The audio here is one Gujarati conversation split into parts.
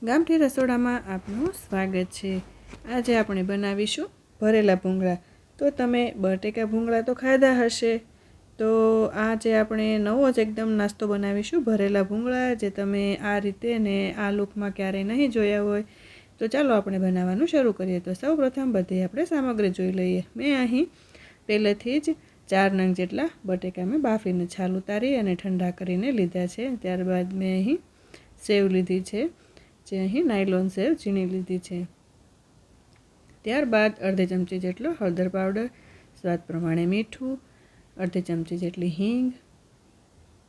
ગામઠી રસોડામાં આપનું સ્વાગત છે। આજે આપણે બનાવીશું ભરેલા ભૂંગળા। તો તમે બટેકા ભૂંગળા તો ખાધા હશે, તો આજે આપણે નવો જ એકદમ નાસ્તો બનાવીશું ભરેલા ભૂંગળા, જે તમે આ રીતે ને આ લુકમાં ક્યારેય નહીં જોયા હોય। તો ચાલો આપણે બનાવવાનું શરૂ કરીએ। તો સૌપ્રથમ બધી આપણે સામગ્રી જોઈ લઈએ। મેં અહીં પહેલેથી જ 4 નંગ જેટલા બટેકા મેં બાફીને છાલ ઉતારી અને ઠંડા કરીને લીધા છે। ત્યારબાદ મેં અહીં સેવ લીધી છે, જે અહીં નાયલોન સેવ ઝીણી લીધી છે। ત્યારબાદ અડધી ચમચી જેટલો હળદર પાવડર, સ્વાદ પ્રમાણે મીઠું, અડધી ચમચી જેટલી હિંગ,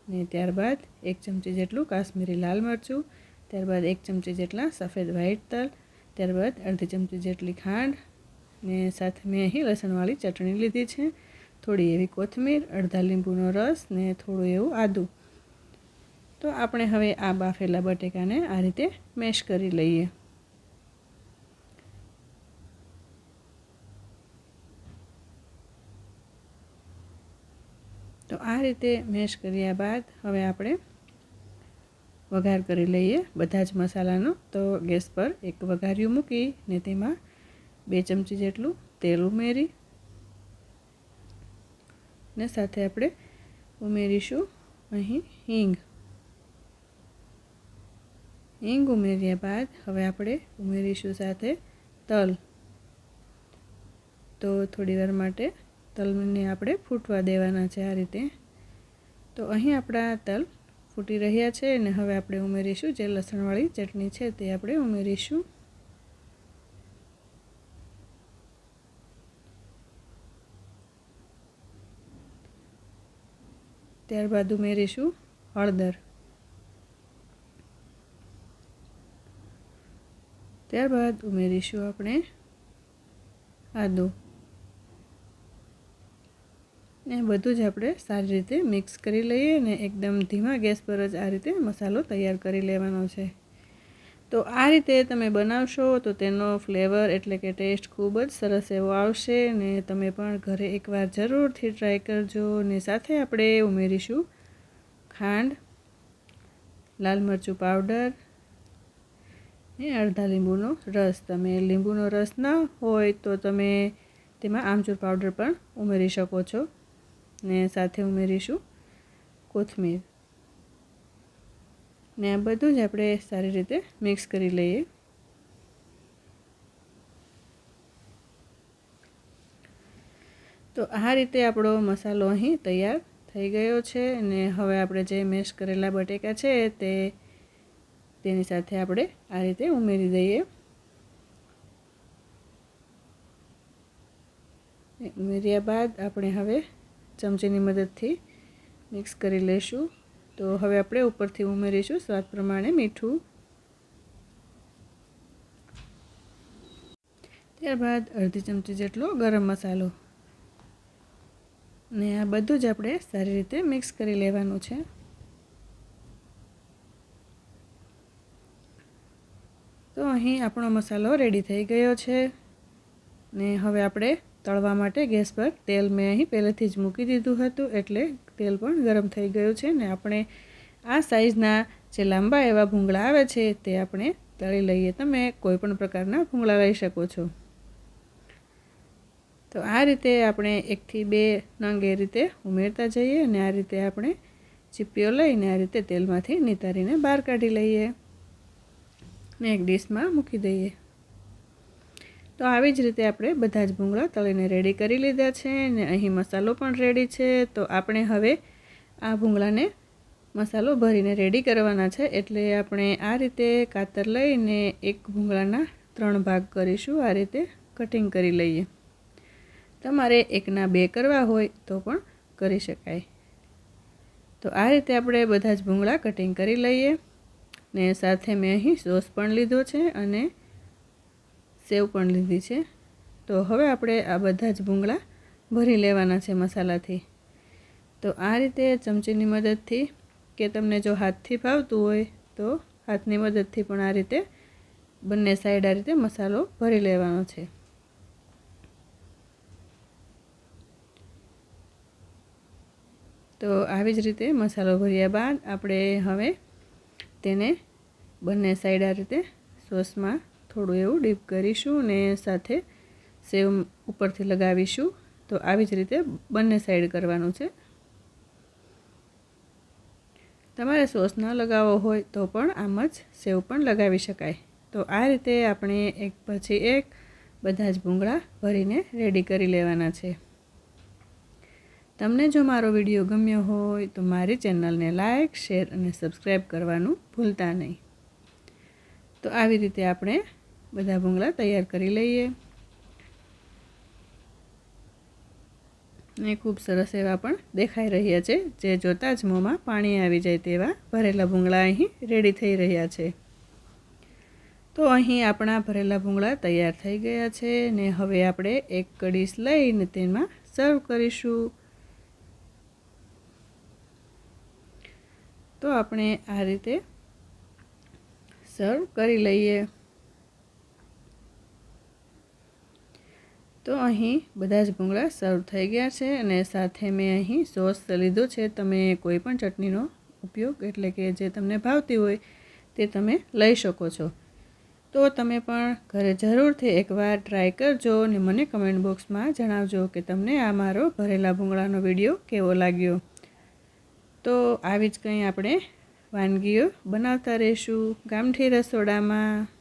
ને ત્યારબાદ 1 ચમચી જેટલું કાશ્મીરી લાલ મરચું, ત્યારબાદ 1 ચમચી જેટલા સફેદ વ્હાઈટ તલ, ત્યારબાદ અડધી ચમચી જેટલી ખાંડ, ને સાથે મેં અહીં લસણવાળી ચટણી લીધી છે, થોડી એવી કોથમીર, અડધા લીંબુનો રસ ને થોડું એવું આદું। તો આપણે હવે આ બાફેલા બટેકાને આ રીતે મેશ કરી લઈએ। તો આ રીતે મેશ કર્યા બાદ હવે આપણે વઘાર કરી લઈએ બધા જ મસાલાનો। તો ગેસ પર એક વઘારિયું મૂકી ને તેમાં 2 ચમચી જેટલું તેલ ઉમેરી ને સાથે આપણે ઉમેરીશું અહીં હિંગ ઉમેર્યા બાદ હવે આપણે ઉમેરીશું સાથે તલ। તો થોડીવાર માટે તલને આપણે ફૂટવા દેવાના છે આ રીતે। તો અહીં આપણા તલ ફૂટી રહ્યા છે અને હવે આપણે ઉમેરીશું જે લસણવાળી ચટણી છે તે આપણે ઉમેરીશું। ત્યારબાદ ઉમેરીશું હળદર, ત્યારબાદ ઉમેરીશું આપણે આદું, ને બધું જ આપણે સારી રીતે મિક્સ કરી લઈએ અને એકદમ ધીમા ગેસ પર જ આ રીતે મસાલો તૈયાર કરી લેવાનો છે। તો આ રીતે તમે બનાવશો તો તેનો ફ્લેવર એટલે કે ટેસ્ટ ખૂબ જ સરસ એવો આવશે, ને તમે પણ ઘરે એકવાર જરૂરથી ટ્રાય કરજો। ને સાથે આપણે ઉમેરીશું ખાંડ, લાલ મરચું પાવડર ને અડધા લીંબુનો રસ। તમે લીંબુનો રસ ન હોય તો તમે તેમાં આમચૂર પાવડર પણ ઉમેરી શકો છો, ને સાથે ઉમેરીશું કોથમીર, ને આ બધું જ આપણે સારી રીતે મિક્સ કરી લઈએ। તો આ રીતે આપણો મસાલો અહીં તૈયાર થઈ ગયો છે, અને હવે આપણે જે મેશ કરેલા બટેકા છે તેની સાથે આપણે આ રીતે ઉમેરી દઈએ। ઉમેર્યા બાદ આપણે હવે ચમચીની મદદથી મિક્સ કરી લઈશું। તો હવે આપણે ઉપરથી ઉમેરીશું સ્વાદ પ્રમાણે મીઠું, ત્યારબાદ અડધી ચમચી જેટલો ગરમ મસાલો, ને આ બધું જ આપણે સારી રીતે મિક્સ કરી લેવાનું છે। તો અહીં આપણો મસાલો રેડી થઈ ગયો છે, ને હવે આપણે તળવા માટે ગેસ પર તેલ મેં અહીં પહેલેથી જ મૂકી દીધું હતું, એટલે તેલ પણ ગરમ થઈ ગયું છે, ને આપણે આ સાઈઝના જે લાંબા એવા ભૂંગળા આવે છે તે આપણે તળી લઈએ। તમે કોઈ પણ પ્રકારના ભૂંગળા લઈ શકો છો। તો આ રીતે આપણે 1 થી 2 નંગ એ રીતે ઉમેરતા જઈએ, અને આ રીતે આપણે ચીપીઓ લઈને આ રીતે તેલમાંથી નિતારીને બહાર કાઢી લઈએ ને એક ડીશમાં મૂકી દઈએ। તો આવી જ રીતે આપણે બધા જ ભૂંગળા તળીને રેડી કરી લીધા છે, ને અહીં મસાલો પણ રેડી છે। તો આપણે હવે આ ભૂંગળાને મસાલો ભરીને રેડી કરવાના છે, એટલે આપણે આ રીતે કાતર લઈને એક ભૂંગળાના 3 ભાગ કરીશું, આ રીતે કટિંગ કરી લઈએ। તમારે 1ના 2 કરવા હોય તો પણ કરી શકાય। તો આ રીતે આપણે બધા જ ભૂંગળા કટિંગ કરી લઈએ, ને સાથે મેં અહીં સોસ પણ લીધો છે અને સેવ પણ લીધી છે। તો હવે આપણે આ બધા જ ભૂંગળા ભરી લેવાના છે મસાલાથી। તો આ રીતે ચમચીની મદદથી, કે તમને જો હાથથી ફાવતું હોય તો હાથની મદદથી પણ આ રીતે બંને સાઈડ આ રીતે મસાલો ભરી લેવાનો છે। તો આવી જ રીતે મસાલો ભર્યા બાદ આપણે હવે તેને બંને સાઈડ આ રીતે સોસમાં થોડું એવું ડીપ કરીશું ને સાથે સેવ ઉપરથી લગાવીશું. તો આવી જ રીતે બંને સાઈડ કરવાનું છે. તમારે સોસ ન લગાવવો હોય તો પણ આમ જ સેવ પણ લગાવી શકાય. તો આ રીતે આપણે એક પછી એક બધા જ ભૂંગળા ભરીને રેડી કરી લેવાના છે. તમને જો મારો વિડીયો ગમ્યો હોય તો મારી ચેનલને લાઈક, શેર અને સબસ્ક્રાઈબ કરવાનું ભૂલતા નહીં. તો આવી રીતે આપણે બધા ભૂંગળા તૈયાર કરી લઈએ. ને ખૂબ સરસ એવા પણ દેખાઈ રહ્યા છે. જે જોતાં જ મોંમાં પાણી આવી જાય તેવા ભરેલા ભૂંગળા અહીં રેડી થઈ રહ્યા છે. તો અહીં આપણા ભરેલા ભૂંગળા તૈયાર થઈ ગયા છે ને હવે આપણે એક ડીશ લઈને તેમાં સર્વ કરીશું. તો આપણે આ રીતે સર્વ કરી લઈએ. તો અહીં બધા જ ભૂંગળા સર્વ થઈ ગયા છે અને સાથે મેં અહીં સોસ લીધો છે. તમે કોઈ પણ ચટણીનો ઉપયોગ એટલે કે જે તમને ભાવતી હોય તે તમે લઈ શકો છો. તો તમે પણ ઘરે જરૂરથી એકવાર ટ્રાય કરજો અને મને કમેન્ટ બોક્સમાં જણાવજો કે તમને આ મારો ભરેલા ભૂંગળાનો વિડીયો કેવો લાગ્યો. તો આવી જ કંઈ આપણે વાનગીઓ બનાવતા રહીશું ગામઠી રસોડામાં.